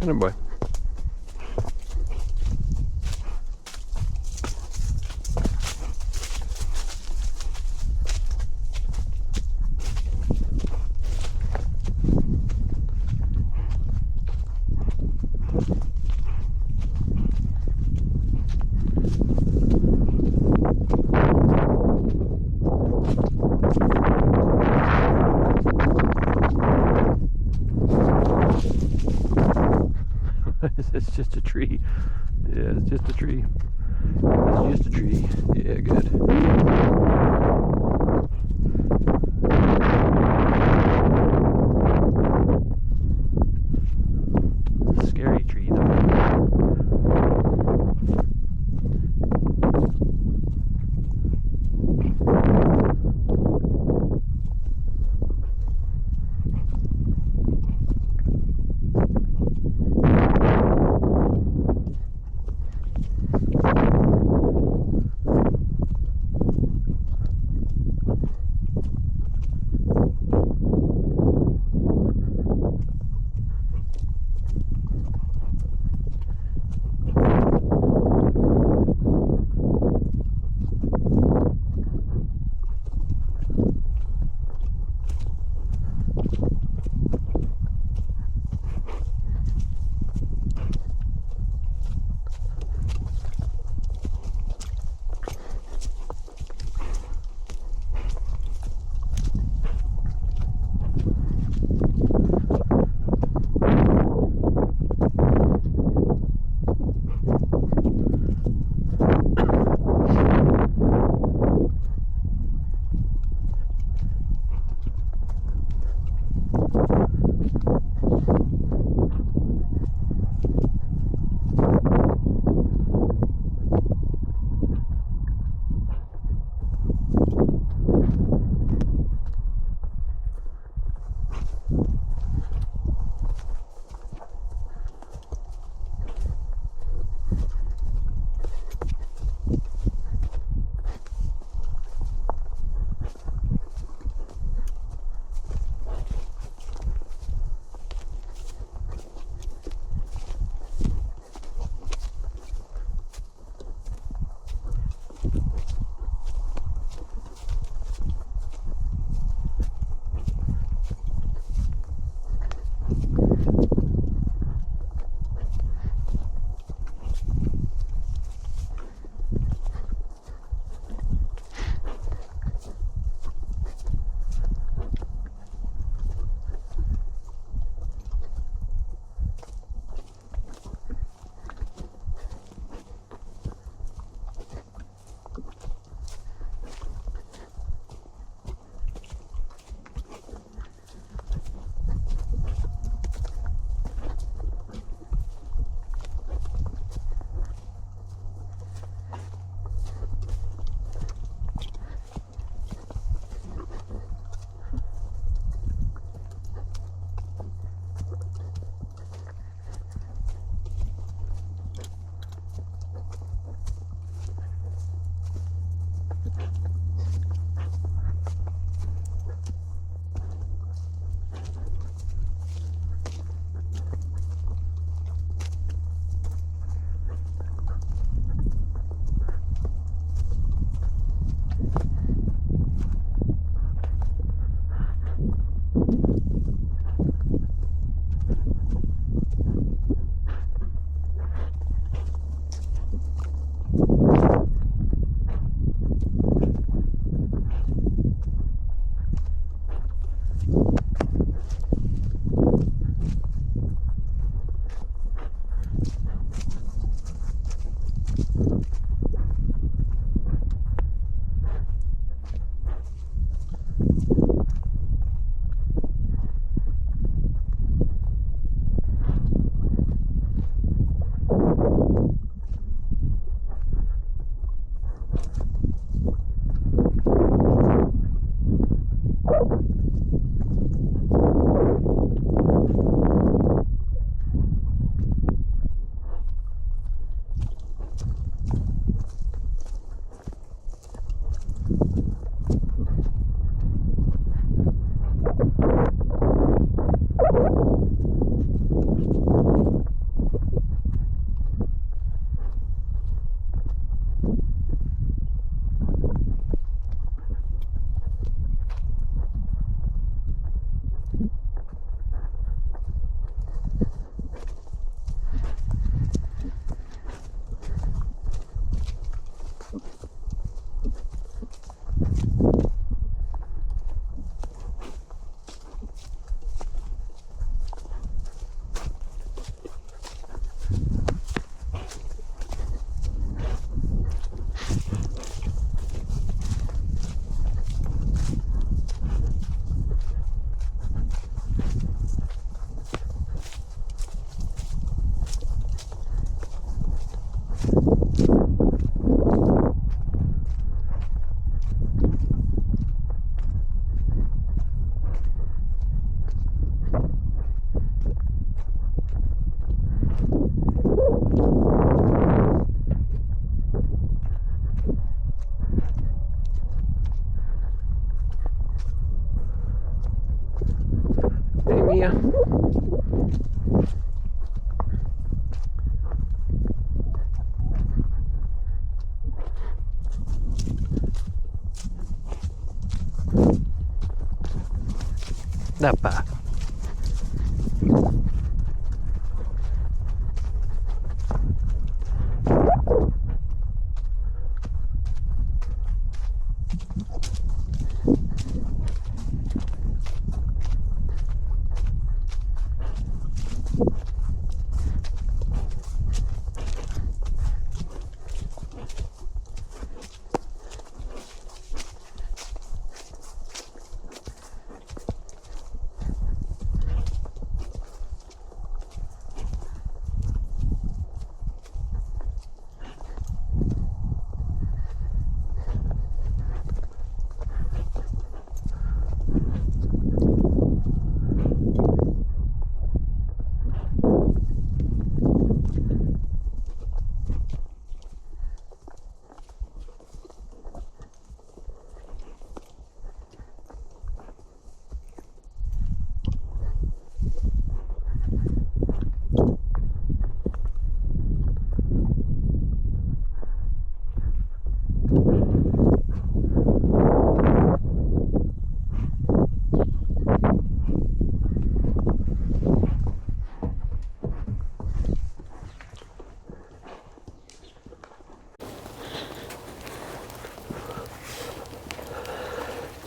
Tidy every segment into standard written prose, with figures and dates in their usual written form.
Good boy. It's just a tree. Yeah, it's just a tree. It's just a tree. Yeah, good. Scary tree though. you. Napa.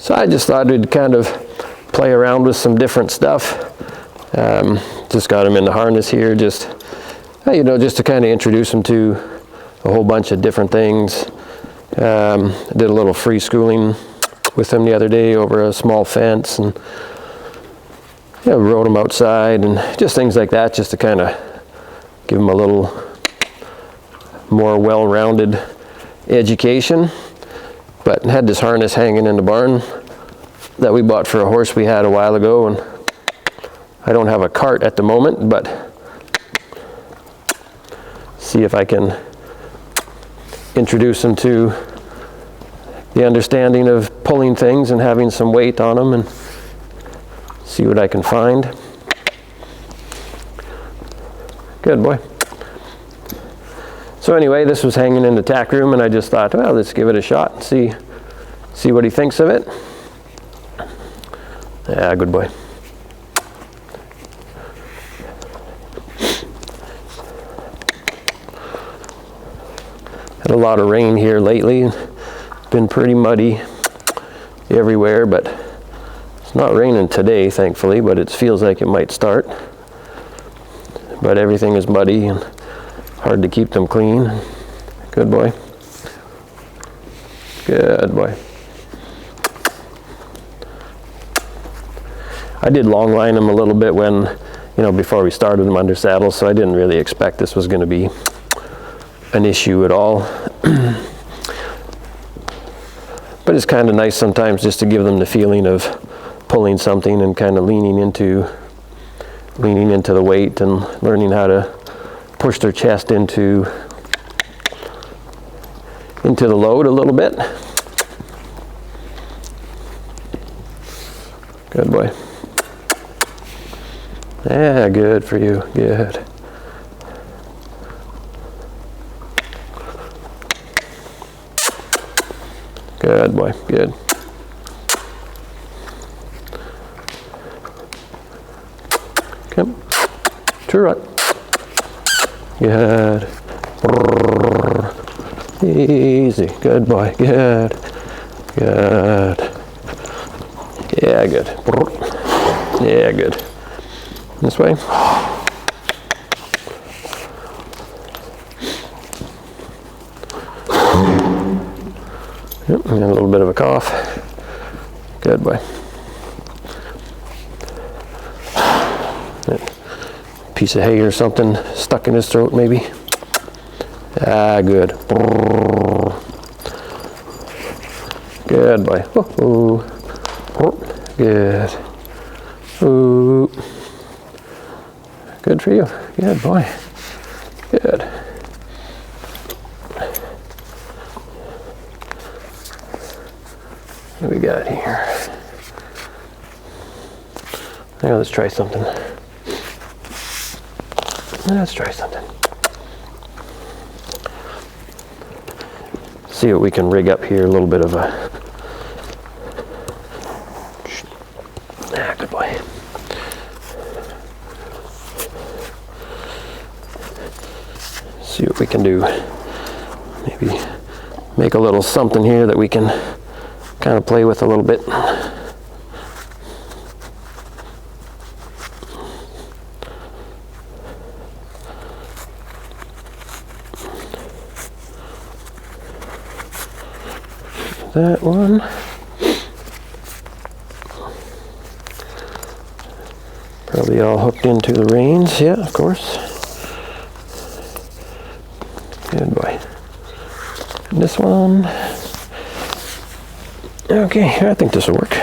So I just thought I'd kind of play around with some different stuff. Just got him in the harness here, just, you know, just to kind of introduce him to a whole bunch of different things. Did a little free schooling with him the other day over a small fence, and rode him outside and just things like that, just to kind of give him a little more well-rounded education. But had this harness hanging in the barn that we bought for a horse we had a while ago, and I don't have a cart at the moment, but see if I can introduce him to the understanding of pulling things and having some weight on them, and see what I can find. Good boy. So anyway, this was hanging in the tack room, and I just thought, well, let's give it a shot and see what he thinks of it. Yeah, good boy. Had a lot of rain here lately. Been pretty muddy everywhere, but it's not raining today, thankfully, but it feels like it might start. But everything is muddy and hard to keep them clean. Good boy. Good boy. I did long line him a little bit when, before we started him under saddle, so I didn't really expect this was going to be an issue at all. But it's kind of nice sometimes just to give them the feeling of pulling something and kind of leaning into the weight and learning how to push their chest into the load a little bit. Good boy. Yeah, good for you. Good. Good boy. Good. Come. True right. Good. Easy. Good boy. Good. Good. Yeah, good. Yeah, good. This way. Yep, and a little bit of a cough. Good boy. Piece of hay or something stuck in his throat, maybe. Ah, good. Good boy. Oh, good. Ooh. Good for you. Good boy. Good. What do we got here? Now let's try something. Let's try something. See what we can rig up here. A little bit of a... Ah, good boy. See what we can do. Maybe make a little something here that we can kind of play with a little bit. That one. Probably all hooked into the reins. Yeah, of course. Good boy. And this one. Okay, I think this will work.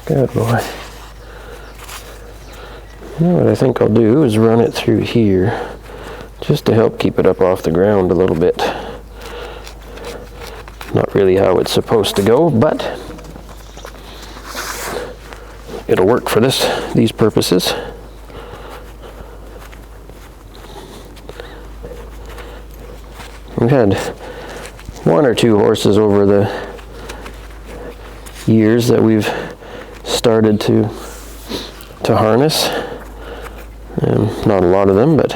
Good boy. Now what I think I'll do is run it through here just to help keep it up off the ground a little bit. Not really how it's supposed to go, but it'll work for these purposes. We've had one or two horses over the years that we've started to harness. Not a lot of them, but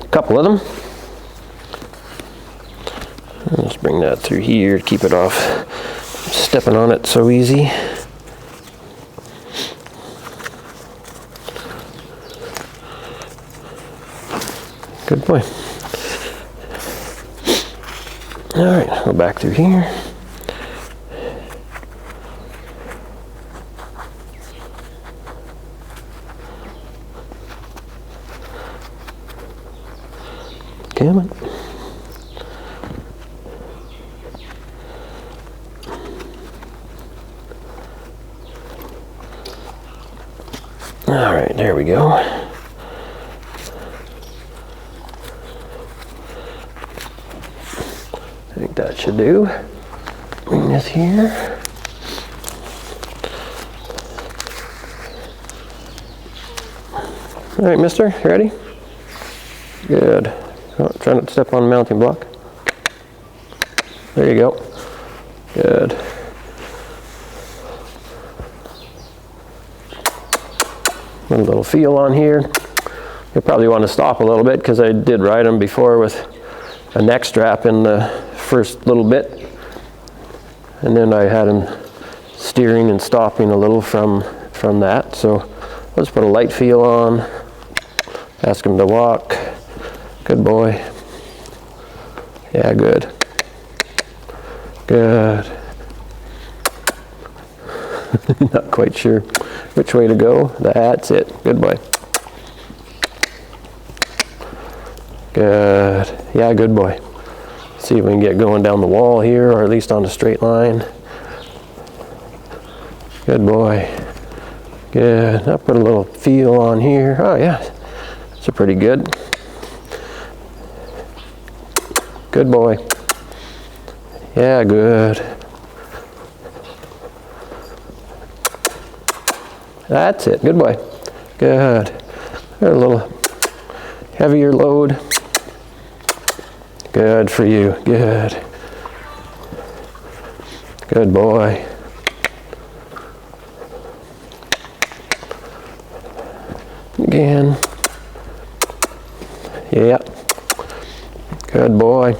a couple of them. Let's bring that through here to keep it off stepping on it so easy. Good boy. All right, go back through here. Come on. All right, there we go. I think that should do. Bring this here. All right, mister, you ready? Good. Oh, try not to step on the mounting block. There you go. Good. A little feel on here. You'll probably want to stop a little bit because I did ride them before with a neck strap in the first little bit. And then I had him steering and stopping a little from that. So let's put a light feel on. Ask him to walk. Good boy. Yeah, good. Good. Not quite sure which way to go. That's it. Good boy. Good. Yeah, good boy. See if we can get going down the wall here, or at least on a straight line. Good boy. Good. I'll put a little feel on here. Oh yeah, it's a pretty good. Good boy. Yeah, good. That's it. Good boy. Good. A little heavier load. Good for you. Good. Good boy. Again. Yep. Good boy.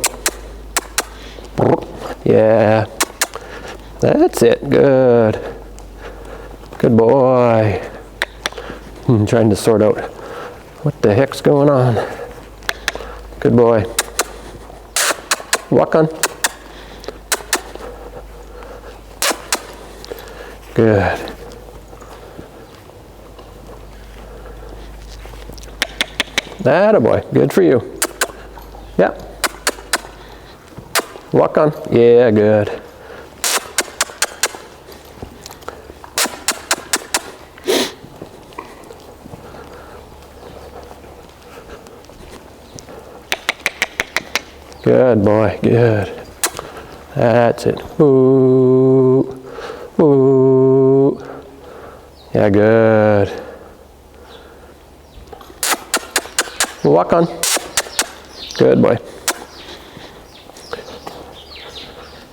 Yeah. That's it. Good. Good boy. I'm trying to sort out what the heck's going on. Good boy. Walk on. Good. Attaboy. Good for you. Yep. Walk on. Yeah, good. Good boy, good. That's it. Ooh, ooh. Yeah, good. Walk on. Good boy.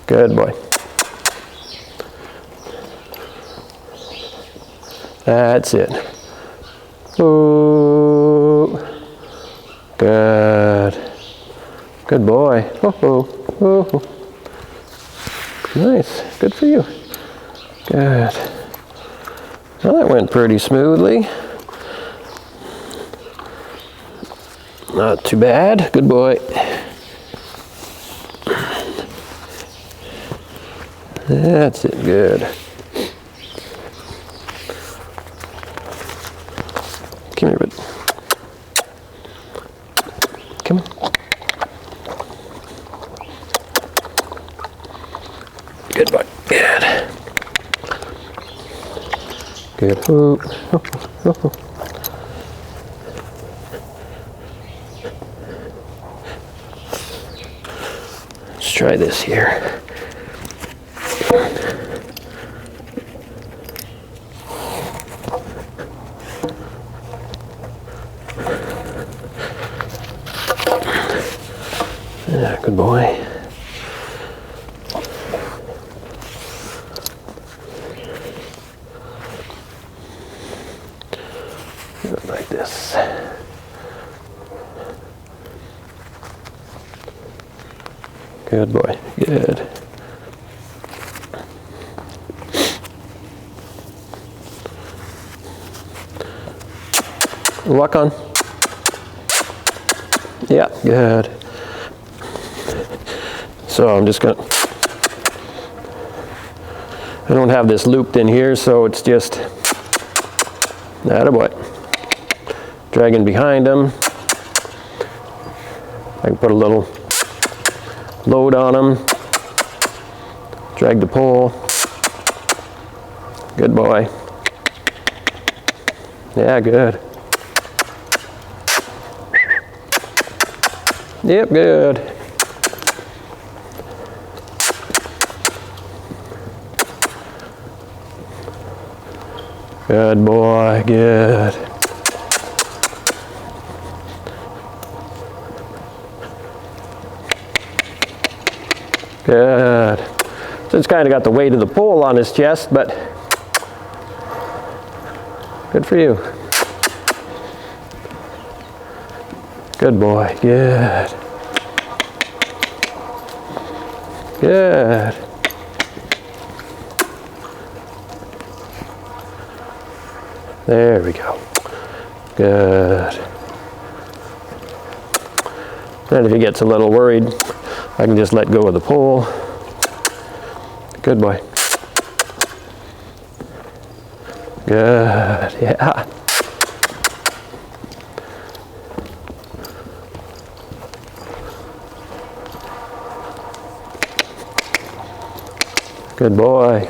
Good boy. That's it. Ooh. Good. Good boy. Oh, oh. Nice. Good for you. Good. Well, that went pretty smoothly. Not too bad. Good boy. That's it. Good. Come here, bud. Come on. Good boy. Good. Good. Ooh. Oh, oh, oh. Let's try this here. Yeah, good boy. Do it like this. Good boy. Good. Walk on. Yeah, good. So I'm just gonna, I don't have this looped in here, so it's just, attaboy. Dragging behind him. I can put a little load on him. Drag the pole. Good boy. Yeah, good. Yep, good. Good boy, good. Good. So it's kind of got the weight of the pole on his chest, but good for you. Good boy, good. Good. There we go. Good. And if he gets a little worried, I can just let go of the pole. Good boy. Good, yeah. Good boy.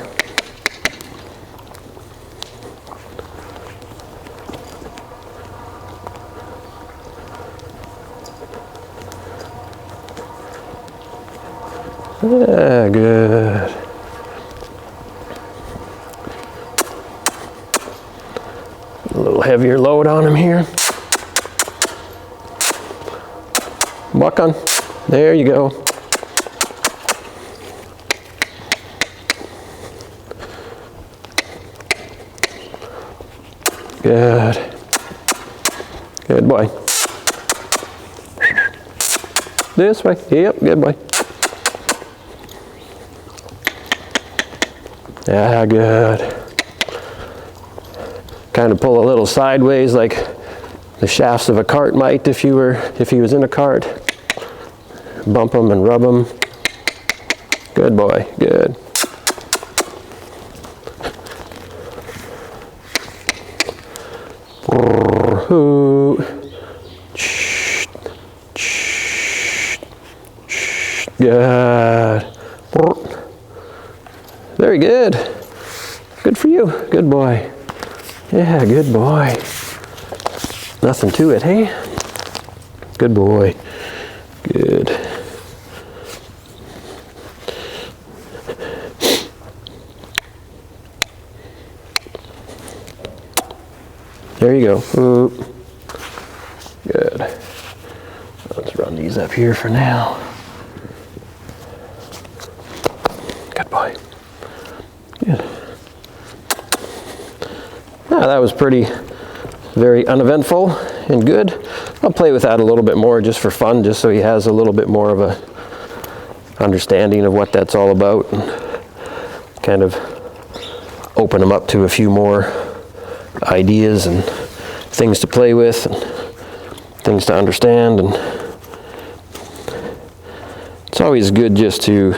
Yeah, good. A little heavier load on him here. Walk on. There you go. Good. Good boy. This way. Yep, good boy. Yeah, good. Kind of pull a little sideways like the shafts of a cart might if he was in a cart. Bump him and rub him. Good boy, good. Good. Very good. Good for you. Good boy. Yeah, good boy. Nothing to it, hey? Good boy. Good. There you go. Oop. Good. Let's run these up here for now. Good boy. Good. Yeah, that was very uneventful and good. I'll play with that a little bit more just for fun, just so he has a little bit more of a understanding of what that's all about, and kind of open him up to a few more ideas and things to play with and things to understand. And it's always good just to,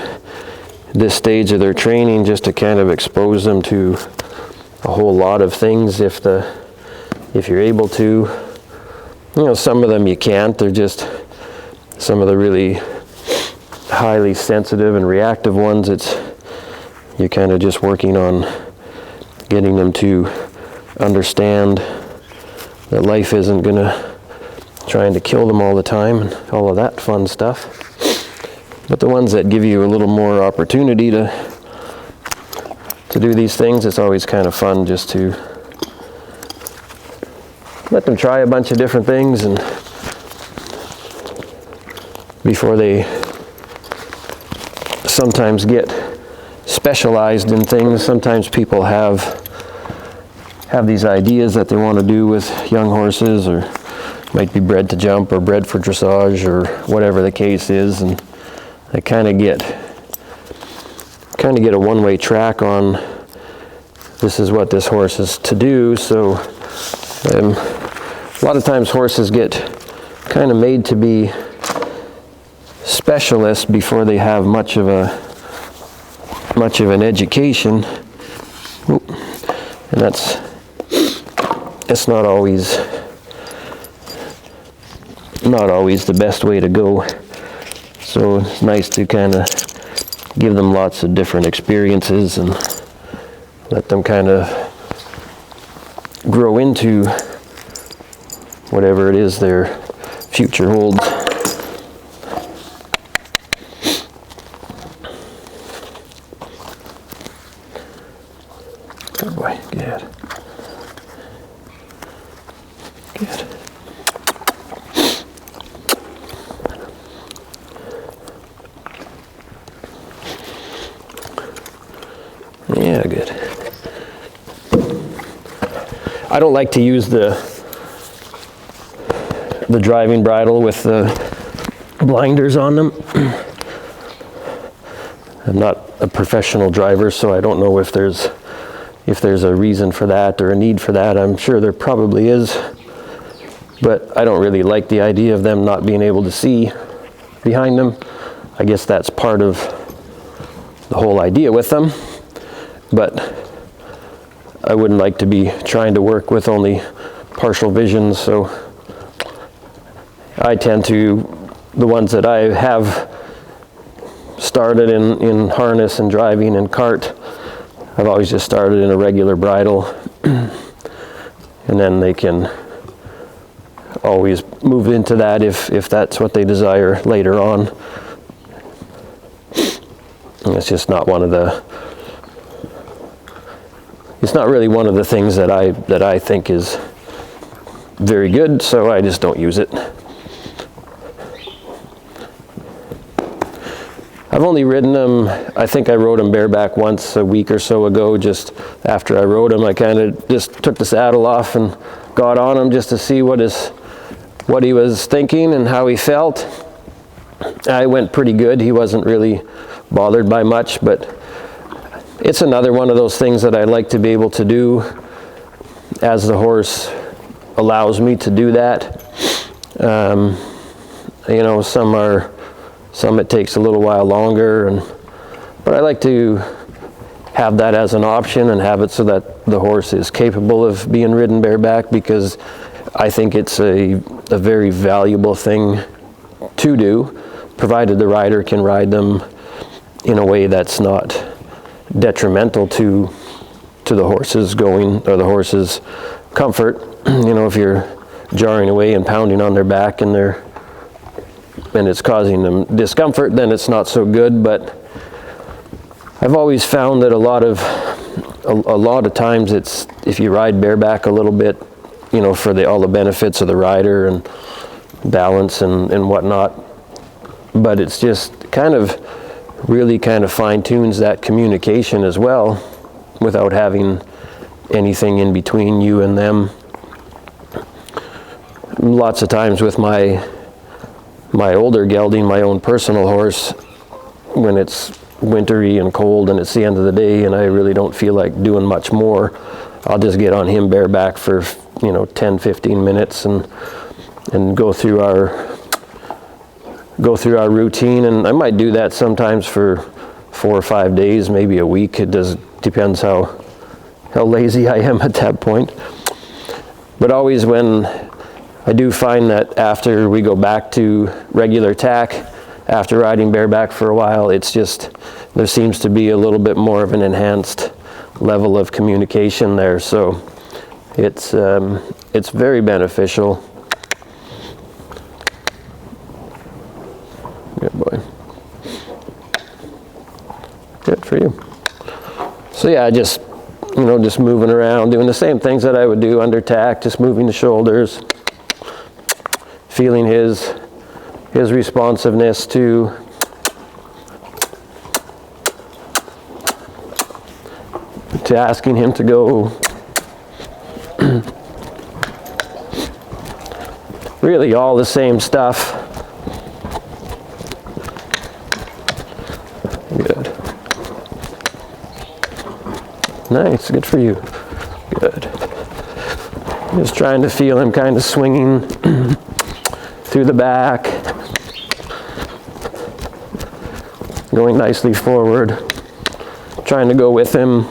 this stage of their training, just to kind of expose them to a whole lot of things if you're able to. You know, some of them you can't. They're just some of the really highly sensitive and reactive ones. You're kind of just working on getting them to understand that life isn't gonna trying to kill them all the time and all of that fun stuff. But the ones that give you a little more opportunity to do these things, it's always kind of fun just to let them try a bunch of different things, and before they sometimes get specialized in things. Sometimes people have these ideas that they want to do with young horses, or might be bred to jump or bred for dressage or whatever the case is, and they kind of get a one-way track on, this is what this horse is to do. So a lot of times horses get kind of made to be specialists before they have much of an education. And it's not always the best way to go. So it's nice to kind of give them lots of different experiences and let them kind of grow into whatever it is their future holds. Good boy, good. Good. Yeah, good. I don't like to use the driving bridle with the blinders on them. I'm not a professional driver, so I don't know if there's a reason for that or a need for that. I'm sure there probably is, but I don't really like the idea of them not being able to see behind them. I guess that's part of the whole idea with them, but I wouldn't like to be trying to work with only partial vision. So I tend to, the ones that I have started in harness and driving and cart, I've always just started in a regular bridle, and then they can always move into that if that's what they desire later on. And it's just not it's not really one of the things that I think is very good, so I just don't use it. I've only ridden them, I think I rode him bareback once a week or so ago. Just after I rode him, I kind of just took the saddle off and got on him just to see what he was thinking and how he felt. I went pretty good. He wasn't really bothered by much, but it's another one of those things that I like to be able to do as the horse allows me to do that. You know, some it takes a little while longer, but I like to have that as an option and have it so that the horse is capable of being ridden bareback, because I think it's a very valuable thing to do, provided the rider can ride them in a way that's not detrimental to the horse's going or the horse's comfort. If you're jarring away and pounding on their back and it's causing them discomfort, then it's not so good. But I've always found that a lot of times it's, if you ride bareback a little bit, for all the benefits of the rider and balance and whatnot, but it's just really fine tunes that communication as well, without having anything in between you and them. Lots of times with my older gelding, my own personal horse, when it's wintry and cold and it's the end of the day and I really don't feel like doing much more, I'll just get on him bareback for 10-15 minutes and go through our routine. And I might do that sometimes for 4 or 5 days, maybe a week. It depends how lazy I am at that point. But always when I do find that after we go back to regular tack, after riding bareback for a while, it's just, there seems to be a little bit more of an enhanced level of communication there. So it's very beneficial. Good boy. Good for you. So yeah, just moving around, doing the same things that I would do under tack, just moving the shoulders, feeling his responsiveness to asking him to go. Really all the same stuff. Good. Nice, good for you. Good. Just trying to feel him kind of swinging through the back, going nicely forward, trying to go with him.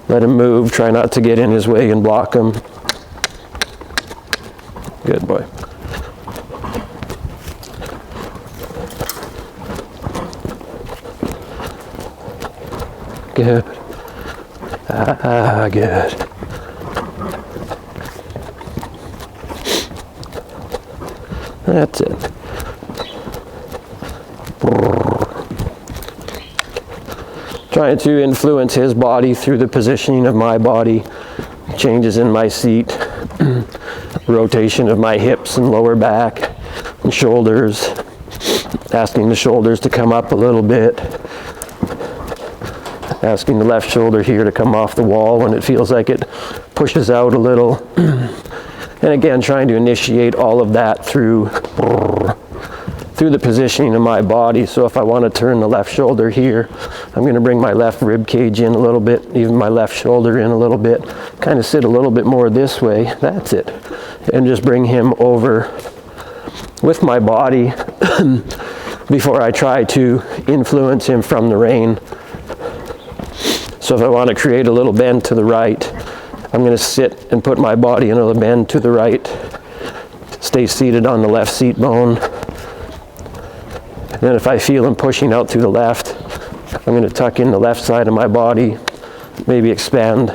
Let him move, try not to get in his way and block him. Good boy. Good. Good. That's it. Trying to influence his body through the positioning of my body, changes in my seat, rotation of my hips and lower back and shoulders, asking the shoulders to come up a little bit, asking the left shoulder here to come off the wall when it feels like it pushes out a little. And again, trying to initiate all of that through the positioning of my body. So if I want to turn the left shoulder here, I'm going to bring my left rib cage in a little bit, even my left shoulder in a little bit, kind of sit a little bit more this way. That's it. And just bring him over with my body before I try to influence him from the rein. So if I want to create a little bend to the right, I'm going to sit and put my body in a little bend to the right, stay seated on the left seat bone. And then if I feel him pushing out through the left, I'm going to tuck in the left side of my body, maybe expand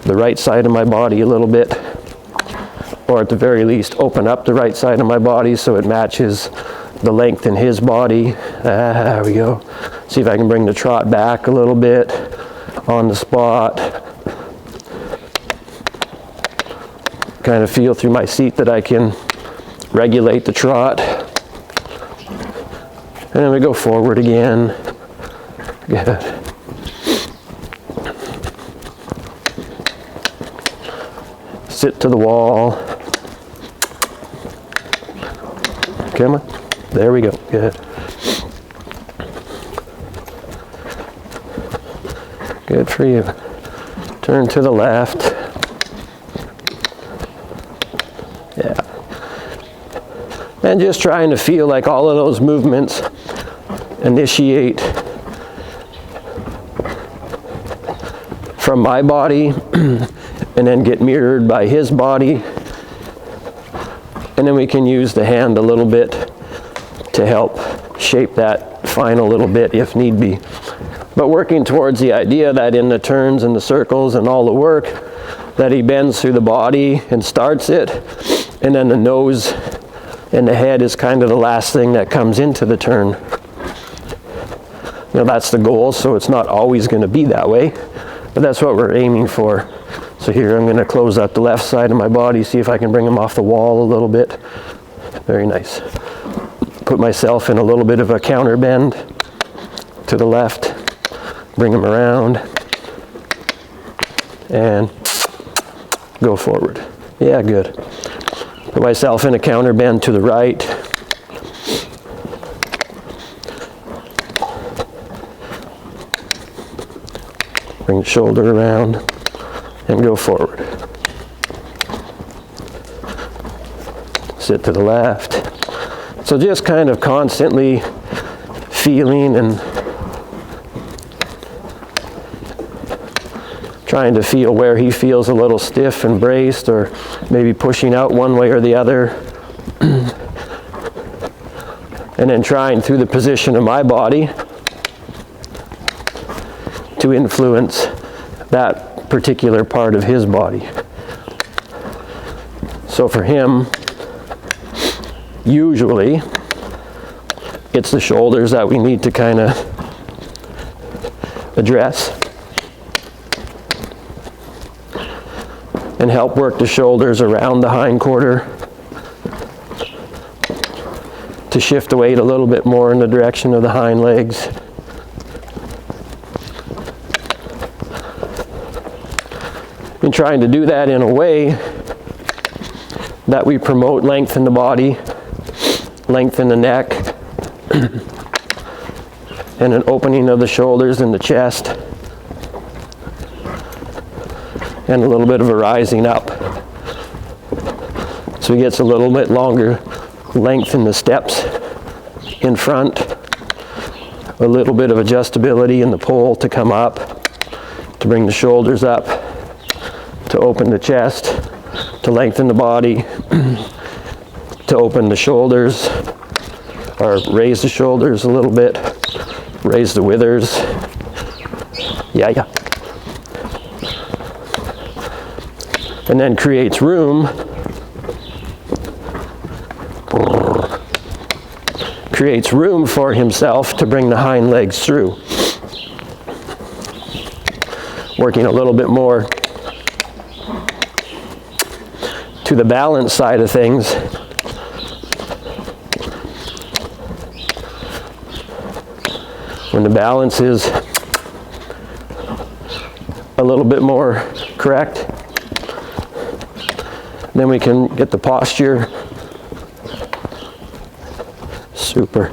the right side of my body a little bit, or at the very least open up the right side of my body so it matches the length in his body. There we go. See if I can bring the trot back a little bit on the spot. Kind of feel through my seat that I can regulate the trot. And then we go forward again. Good. Sit to the wall. Come on. There we go. Good. Good for you. Turn to the left. Yeah. And just trying to feel like all of those movements initiate from my body and then get mirrored by his body And then we can use the hand a little bit to help shape that fine a little bit if need be. But working towards the idea that in the turns and the circles and all the work, that he bends through the body and starts it, and then the nose and the head is kind of the last thing that comes into the turn. Now that's the goal, so it's not always going to be that way, but that's what we're aiming for. So here I'm going to close up the left side of my body, see if I can bring him off the wall a little bit. Very nice. Put myself in a little bit of a counter bend to the left, bring him around, and go forward. Yeah, good. Put myself in a counter bend to the right. Bring the shoulder around and go forward. Sit to the left. So just kind of constantly feeling and trying to feel where he feels a little stiff and braced, or maybe pushing out one way or the other. And then trying through the position of my body to influence that particular part of his body. So for him, usually it's the shoulders that we need to kind of address and help work the shoulders around the hind quarter to shift the weight a little bit more in the direction of the hind legs. And trying to do that in a way that we promote length in the body, length in the neck, and an opening of the shoulders and the chest, and a little bit of a rising up. So he gets a little bit longer length in the steps in front, a little bit of adjustability in the pole to come up, to bring the shoulders up, to open the chest, to lengthen the body, to open the shoulders, or raise the shoulders a little bit, raise the withers. Yeah. And then creates room, for himself to bring the hind legs through. Working a little bit more to the balance side of things. When the balance is a little bit more correct, then we can get the posture. Super.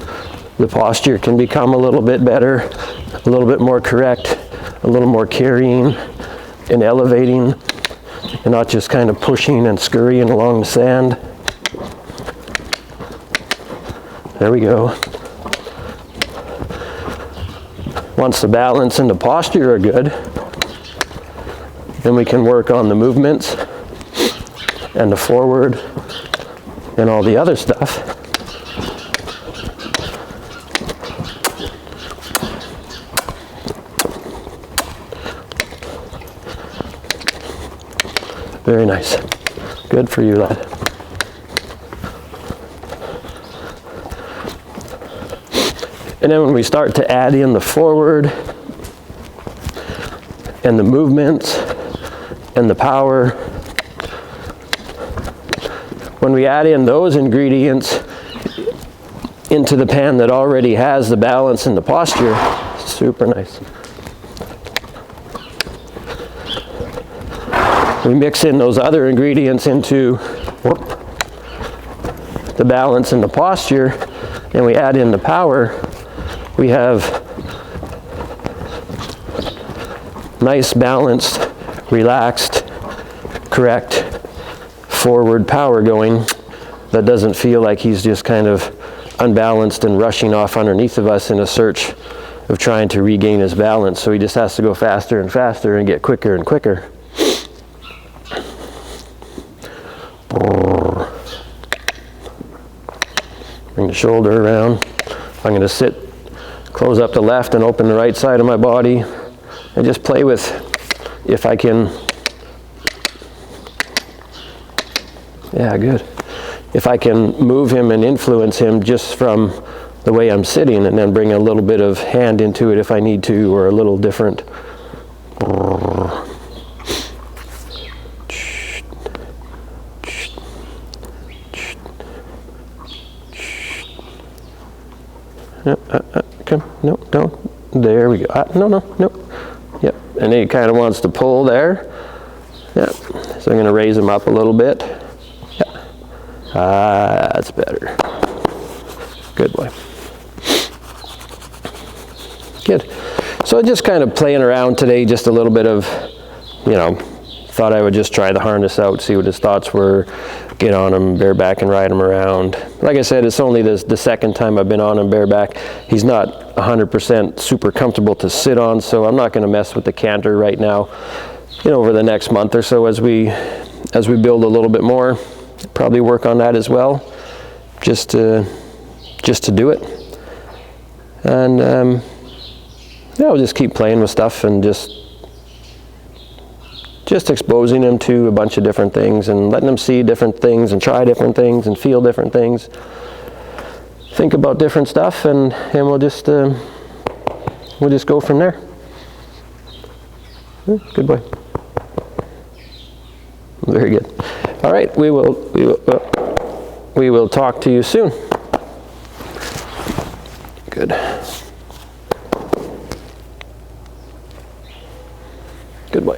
The posture can become a little bit better, a little bit more correct, a little more carrying and elevating, and not just kind of pushing and scurrying along the sand. There we go. Once the balance and the posture are good, then we can work on the movements and the forward and all the other stuff. Very nice. Good for you, lad. And then when we start to add in the forward and the movements and the power, when we add in those ingredients into the pan that already has the balance and the posture, super nice. We mix in those other ingredients into the balance and the posture, and we add in the power. We have nice, balanced, relaxed, correct, forward power going that doesn't feel like he's just kind of unbalanced and rushing off underneath of us in a search of trying to regain his balance. So he just has to go faster and faster and get quicker and quicker. the shoulder around. I'm going to sit, close up the left and open the right side of my body, and just play with, if I can, yeah, good. If I can move him and influence him just from the way I'm sitting, and then bring a little bit of hand into it if I need to, or a little different. Come, no, don't. There we go. No. Yep. And he kind of wants to pull there. Yep. So I'm going to raise him up a little bit. Yep. That's better. Good boy. Good. So just kind of playing around today, just a little bit of, thought I would just try the harness out, see what his thoughts were, get on him bareback and ride him around. Like I said, it's only the second time I've been on him bareback. He's not 100% super comfortable to sit on, so I'm not going to mess with the canter right now. Over the next month or so, as we build a little bit more, probably work on that as well, just to do it. And I'll just keep playing with stuff and just exposing him to a bunch of different things and letting him see different things and try different things and feel different things, think about different stuff, and we'll just go from there. Good boy. Very good. All right, we will talk to you soon. Good. Good boy.